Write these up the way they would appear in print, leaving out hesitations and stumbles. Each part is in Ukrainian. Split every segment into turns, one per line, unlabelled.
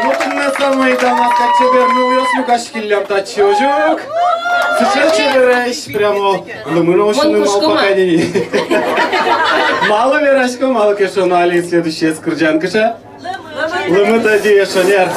Bundan sonra damat çevirmiyor, Lukaş killem çocuk. Sıçra çevirеш, прямо лымына ушины мал покадени. Мало верашка, мало кешонали. Следующая скрджанкаша. Лымы тади шонер.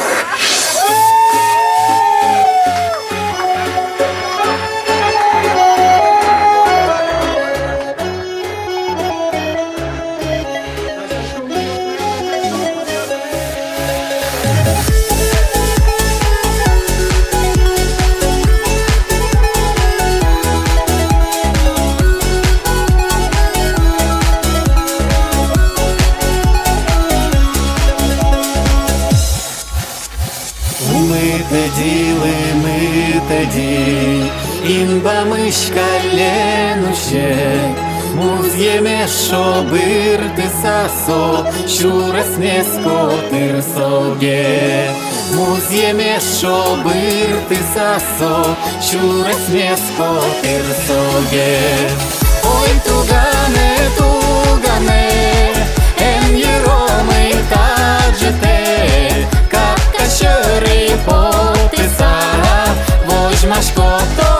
Ми тоді, інбами шкаленуще, муз'єме шобирти сасо, щурес не скотир соге. Муз'єме шобирти сасо, щурес не скотир соге. Ой, тугане, тугане, ен єромий таджете, кака щори потиса, возьмаш кото.